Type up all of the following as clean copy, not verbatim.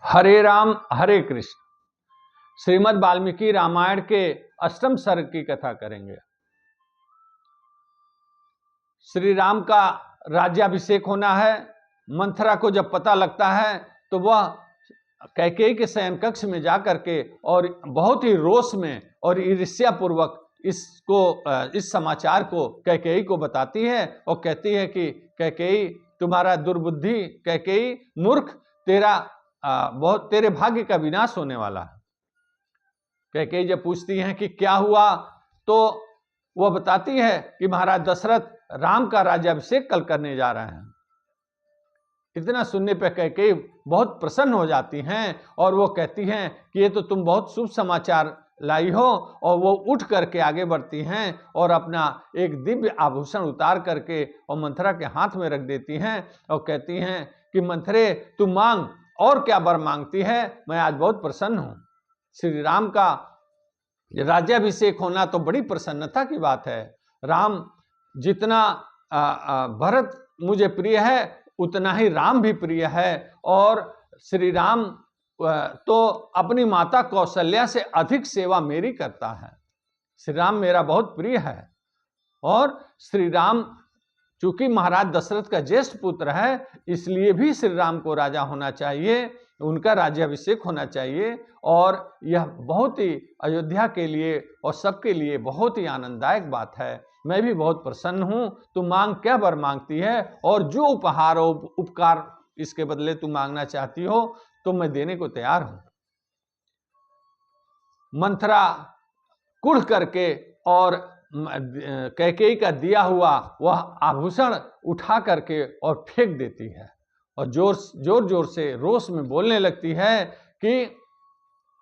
हरे राम हरे कृष्ण। श्रीमद् वाल्मीकि रामायण के अष्टम सर्ग की कथा करेंगे। श्री राम का राज्याभिषेक होना है। मंथरा को जब पता लगता है तो वह कैकेयी के शयन कक्ष में जाकर के और बहुत ही रोष में और ईर्ष्यापूर्वक इस समाचार को कैकेयी को बताती है और कहती है कि कैकेयी, तुम्हारा दुर्बुद्धि, कैकेयी मूर्ख, तेरे भाग्य का विनाश होने वाला है। कैकेयी जब पूछती हैं कि क्या हुआ, तो वह बताती है कि महाराज दशरथ राम का राज्याभिषेक कल करने जा रहे हैं। इतना सुनने पर कैकेयी बहुत प्रसन्न हो जाती हैं और वो कहती हैं कि ये तो तुम बहुत शुभ समाचार लाई हो। और वो उठ करके आगे बढ़ती हैं और अपना एक दिव्य आभूषण उतार करके और मंथरा के हाथ में रख देती हैं और कहती हैं कि मंथरे, तू मांग, और क्या वर मांगती है, मैं आज बहुत प्रसन्न हूं। श्री राम का राज्याभिषेक होना तो बड़ी प्रसन्नता की बात है। राम जितना भरत मुझे प्रिय है उतना ही राम भी प्रिय है। और श्री राम तो अपनी माता कौशल्या से अधिक सेवा मेरी करता है। श्री राम मेरा बहुत प्रिय है और श्री राम चूंकि महाराज दशरथ का ज्येष्ठ पुत्र है, इसलिए भी श्री राम को राजा होना चाहिए, उनका राज्याभिषेक होना चाहिए। और यह बहुत ही अयोध्या के लिए और सबके लिए बहुत ही आनंददायक बात है। मैं भी बहुत प्रसन्न हूं। तू मांग, क्या वर मांगती है, और जो उपहार और उपकार इसके बदले तू मांगना चाहती हो तो मैं देने को तैयार हूं। मंथरा कुढ़ करके और कैकेयी का दिया हुआ वह आभूषण उठा करके और फेंक देती है और जोर जोर से रोष में बोलने लगती है कि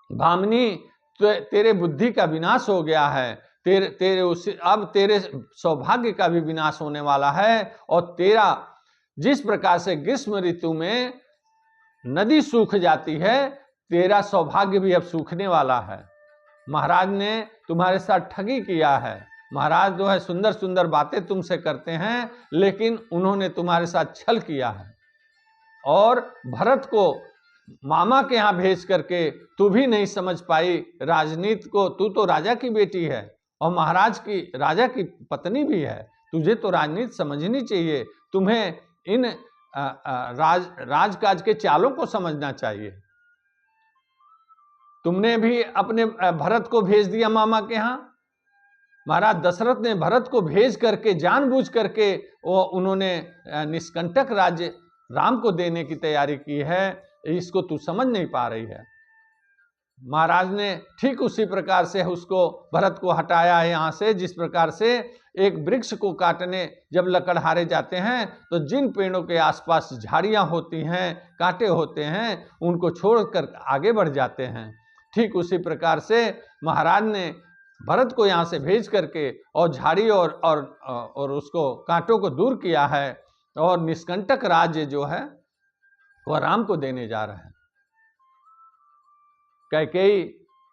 भामिनी, तेरे बुद्धि का विनाश हो गया है, अब तेरे सौभाग्य का भी विनाश होने वाला है। और तेरा जिस प्रकार से ग्रीष्म ऋतु में नदी सूख जाती है, तेरा सौभाग्य भी अब सूखने वाला है। महाराज ने तुम्हारे साथ ठगी किया है। महाराज जो है सुंदर सुंदर बातें तुमसे करते हैं, लेकिन उन्होंने तुम्हारे साथ छल किया है। और भरत को मामा के यहाँ भेज करके तू भी नहीं समझ पाई राजनीति को। तू तो राजा की बेटी है और महाराज की, राजा की पत्नी भी है। तुझे तो राजनीति समझनी चाहिए। तुम्हें इन राजकाज के चालों को समझना चाहिए। तुमने भी अपने भरत को भेज दिया मामा के यहाँ। महाराज दशरथ ने भरत को भेज करके जानबूझ करके वो उन्होंने निष्कंटक राज्य राम को देने की तैयारी की है। इसको तू समझ नहीं पा रही है। महाराज ने ठीक उसी प्रकार से उसको, भरत को हटाया है यहाँ से, जिस प्रकार से एक वृक्ष को काटने जब लकड़हारे जाते हैं तो जिन पेड़ों के आसपास झाड़ियाँ होती हैं, कांटे होते हैं, उनको छोड़कर आगे बढ़ जाते हैं। ठीक उसी प्रकार से महाराज ने भरत को यहाँ से भेज करके और झाड़ी और उसको कांटों को दूर किया है और निष्कंटक राज्य जो है वह राम को देने जा रहे हैं। कैकेयी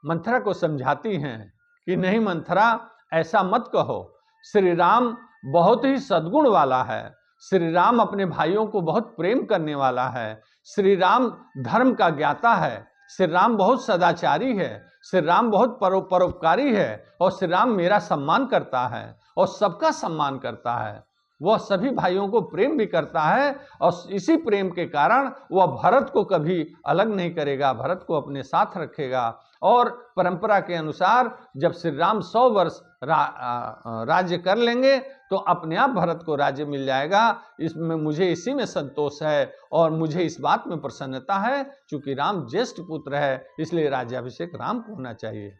मंथरा को समझाती हैं कि नहीं मंथरा, ऐसा मत कहो। श्री राम बहुत ही सद्गुण वाला है। श्री राम अपने भाइयों को बहुत प्रेम करने वाला है। श्री राम धर्म का ज्ञाता है। श्री राम बहुत सदाचारी है। श्री राम बहुत परोपकारी है और श्री राम मेरा सम्मान करता है और सबका सम्मान करता है। वह सभी भाइयों को प्रेम भी करता है और इसी प्रेम के कारण वह भरत को कभी अलग नहीं करेगा, भरत को अपने साथ रखेगा। और परंपरा के अनुसार जब श्री राम 100 वर्ष राज्य कर लेंगे तो अपने आप भरत को राज्य मिल जाएगा। इसमें मुझे इसी में संतोष है और मुझे इस बात में प्रसन्नता है, चूंकि राम ज्येष्ठ पुत्र है, इसलिए राज्याभिषेक राम को होना चाहिए।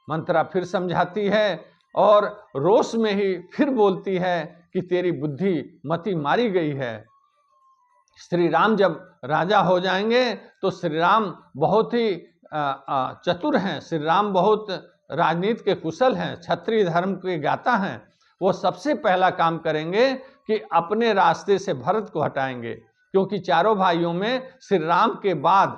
मंथरा फिर समझाती है और रोष में ही फिर बोलती है कि तेरी बुद्धि मति मारी गई है। श्री राम जब राजा हो जाएंगे तो श्री राम बहुत ही चतुर हैं। श्री राम बहुत राजनीति के कुशल हैं, क्षत्रिय धर्म के ज्ञाता हैं। वो सबसे पहला काम करेंगे कि अपने रास्ते से भरत को हटाएंगे, क्योंकि चारों भाइयों में श्री राम के बाद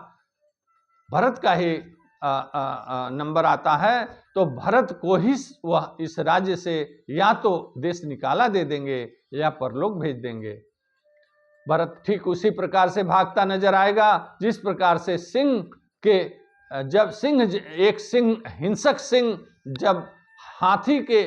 भरत का ही नंबर आता है। तो भरत को ही वह इस राज्य से या तो देश निकाला दे देंगे या परलोक भेज देंगे। भरत ठीक उसी प्रकार से भागता नजर आएगा जिस प्रकार से सिंह के जब हिंसक सिंह जब हाथी के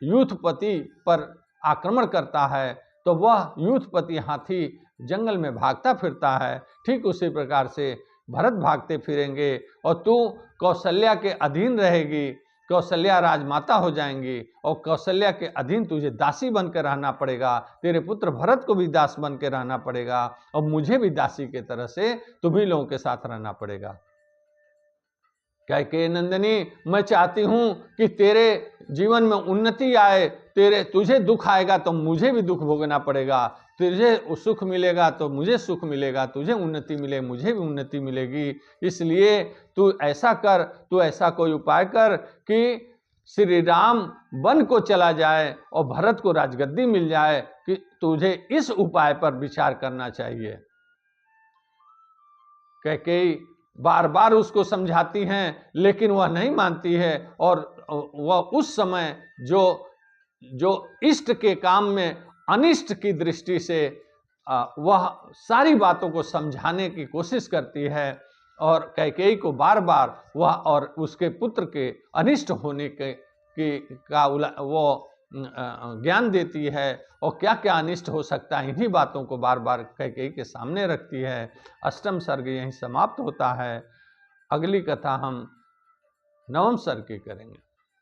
यूथपति पर आक्रमण करता है तो वह यूथपति हाथी जंगल में भागता फिरता है, ठीक उसी प्रकार से भरत भागते फिरेंगे और तू कौशल्या के अधीन रहेगी। कौशल्या राजमाता हो जाएंगी और कौशल्या के अधीन तुझे दासी बनकर रहना पड़ेगा, तेरे पुत्र भरत को भी दास बन के रहना पड़ेगा और मुझे भी दासी के तरह से तुम्हीं लोगों के साथ रहना पड़ेगा। कैकेयी नंदिनी, मैं चाहती हूं कि तेरे जीवन में उन्नति आए, तुझे दुख आएगा तो मुझे भी दुख भोगना पड़ेगा, तुझे सुख मिलेगा तो मुझे सुख मिलेगा, तुझे उन्नति मिले मुझे भी उन्नति मिलेगी। इसलिए तू ऐसा कर, तू ऐसा कोई उपाय कर कि श्री राम वन को चला जाए और भरत को राजगद्दी मिल जाए, कि तुझे इस उपाय पर विचार करना चाहिए। कैकेयी बार बार उसको समझाती हैं लेकिन वह नहीं मानती है और वह उस समय जो इष्ट के काम में अनिष्ट की दृष्टि से वह सारी बातों को समझाने की कोशिश करती है और कैकेयी को बार बार वह और उसके पुत्र के अनिष्ट होने का वो ज्ञान देती है और क्या क्या अनिष्ट हो सकता है, इन्हीं बातों को बार बार कैकेयी के सामने रखती है। अष्टम सर्ग यहीं समाप्त होता है। अगली कथा हम नवम सर्ग की करेंगे।